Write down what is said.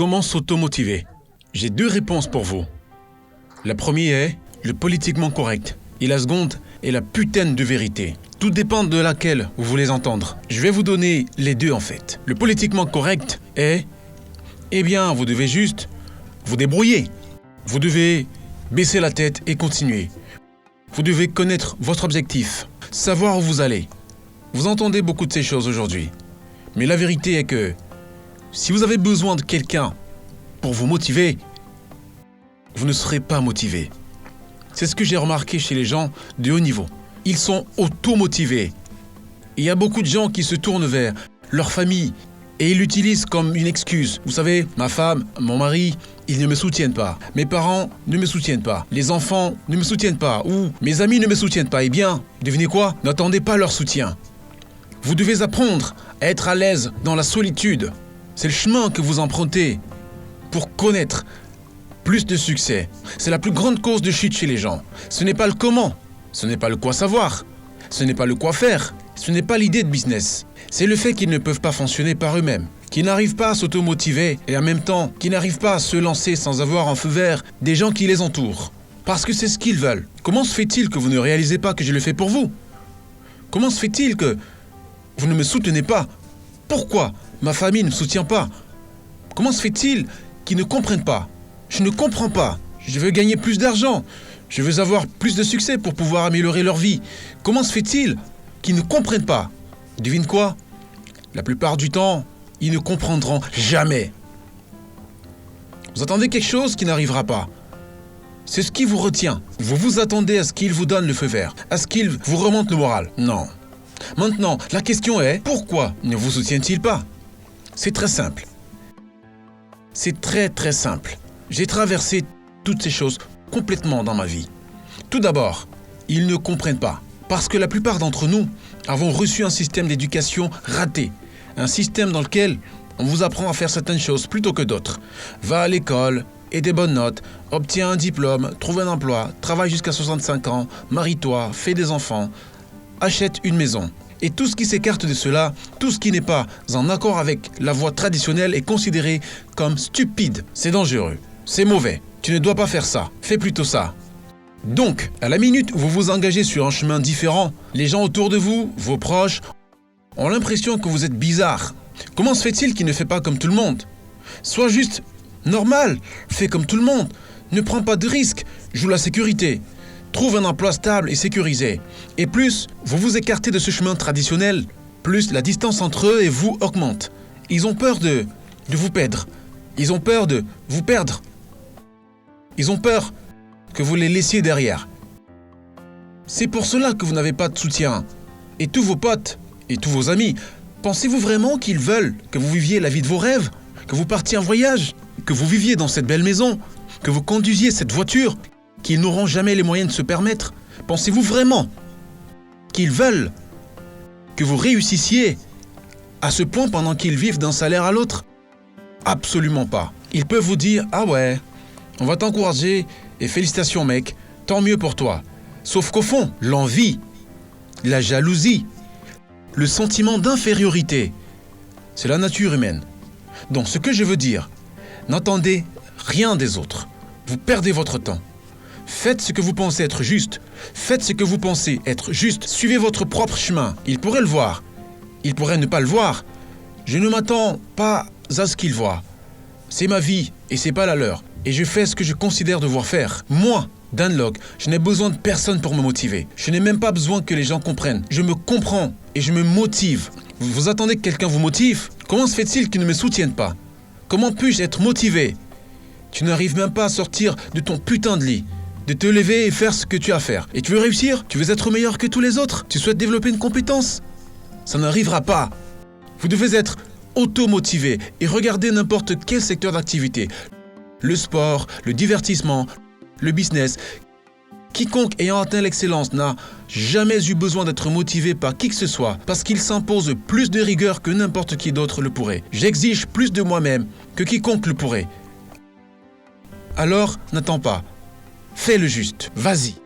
Comment s'automotiver? J'ai deux réponses pour vous. La première est le politiquement correct. Et la seconde est la putain de vérité. Tout dépend de laquelle vous voulez entendre. Je vais vous donner les deux en fait. Le politiquement correct est... Eh bien, vous devez juste vous débrouiller. Vous devez baisser la tête et continuer. Vous devez connaître votre objectif, savoir où vous allez. Vous entendez beaucoup de ces choses aujourd'hui. Mais la vérité est que si vous avez besoin de quelqu'un pour vous motiver, vous ne serez pas motivé. C'est ce que j'ai remarqué chez les gens de haut niveau. Ils sont auto-motivés. Il y a beaucoup de gens qui se tournent vers leur famille et ils l'utilisent comme une excuse. Vous savez, ma femme, mon mari, ils ne me soutiennent pas. Mes parents ne me soutiennent pas. Les enfants ne me soutiennent pas. Ou mes amis ne me soutiennent pas. Eh bien, devinez quoi? N'attendez pas leur soutien. Vous devez apprendre à être à l'aise dans la solitude. C'est le chemin que vous empruntez pour connaître plus de succès. C'est la plus grande cause de chute chez les gens. Ce n'est pas le comment, ce n'est pas le quoi savoir, ce n'est pas le quoi faire, ce n'est pas l'idée de business. C'est le fait qu'ils ne peuvent pas fonctionner par eux-mêmes, qu'ils n'arrivent pas à s'automotiver et en même temps qu'ils n'arrivent pas à se lancer sans avoir un feu vert des gens qui les entourent. Parce que c'est ce qu'ils veulent. Comment se fait-il que vous ne réalisez pas que je le fais pour vous? Comment se fait-il que vous ne me soutenez pas? Pourquoi ma famille ne me soutient pas? Comment se fait-il qu'ils ne comprennent pas? Je ne comprends pas. Je veux gagner plus d'argent. Je veux avoir plus de succès pour pouvoir améliorer leur vie. Comment se fait-il qu'ils ne comprennent pas? Devine quoi? La plupart du temps, ils ne comprendront jamais. Vous attendez quelque chose qui n'arrivera pas. C'est ce qui vous retient. Vous vous attendez à ce qu'ils vous donnent le feu vert, à ce qu'ils vous remontent le moral. Non. Maintenant, la question est, pourquoi ne vous soutiennent-ils pas? C'est très simple. C'est très simple. J'ai traversé toutes ces choses complètement dans ma vie. Tout d'abord, ils ne comprennent pas. Parce que la plupart d'entre nous avons reçu un système d'éducation raté. Un système dans lequel on vous apprend à faire certaines choses plutôt que d'autres. Va à l'école, aie des bonnes notes, obtiens un diplôme, trouve un emploi, travaille jusqu'à 65 ans, marie-toi, fais des enfants, achète une maison. Et tout ce qui s'écarte de cela, tout ce qui n'est pas en accord avec la voie traditionnelle est considéré comme stupide. C'est dangereux, c'est mauvais. Tu ne dois pas faire ça, fais plutôt ça. Donc, à la minute où vous vous engagez sur un chemin différent, les gens autour de vous, vos proches, ont l'impression que vous êtes bizarre. Comment se fait-il qu'il ne fait pas comme tout le monde? Sois juste normal, fais comme tout le monde. Ne prends pas de risques, joue la sécurité. Trouve un emploi stable et sécurisé. Et plus vous vous écartez de ce chemin traditionnel, plus la distance entre eux et vous augmente. Ils ont peur de vous perdre. Ils ont peur de vous perdre. Ils ont peur que vous les laissiez derrière. C'est pour cela que vous n'avez pas de soutien. Et tous vos potes et tous vos amis, pensez-vous vraiment qu'ils veulent que vous viviez la vie de vos rêves? Que vous partiez en voyage? Que vous viviez dans cette belle maison? Que vous conduisiez cette voiture qu'ils n'auront jamais les moyens de se permettre? Pensez-vous vraiment qu'ils veulent que vous réussissiez à ce point pendant qu'ils vivent d'un salaire à l'autre? Absolument pas. Ils peuvent vous dire « Ah ouais, on va t'encourager et félicitations mec, tant mieux pour toi. » Sauf qu'au fond, l'envie, la jalousie, le sentiment d'infériorité, c'est la nature humaine. Donc ce que je veux dire, n'entendez rien des autres. Vous perdez votre temps. Faites ce que vous pensez être juste. Faites ce que vous pensez être juste. Suivez votre propre chemin. Ils pourraient le voir. Ils pourraient ne pas le voir. Je ne m'attends pas à ce qu'ils voient. C'est ma vie et c'est pas la leur. Et je fais ce que je considère devoir faire. Moi, Dan Lok, je n'ai besoin de personne pour me motiver. Je n'ai même pas besoin que les gens comprennent. Je me comprends et je me motive. Vous attendez que quelqu'un vous motive? Comment se fait-il qu'ils ne me soutiennent pas? Comment puis-je être motivé? Tu n'arrives même pas à sortir de ton putain de lit. De te lever et faire ce que tu as à faire. Et tu veux réussir? Tu veux être meilleur que tous les autres? Tu souhaites développer une compétence? Ça n'arrivera pas. Vous devez être auto-motivé et regarder n'importe quel secteur d'activité. Le sport, le divertissement, le business. Quiconque ayant atteint l'excellence n'a jamais eu besoin d'être motivé par qui que ce soit parce qu'il s'impose plus de rigueur que n'importe qui d'autre le pourrait. J'exige plus de moi-même que quiconque le pourrait. Alors, n'attends pas. Fais le juste. Vas-y.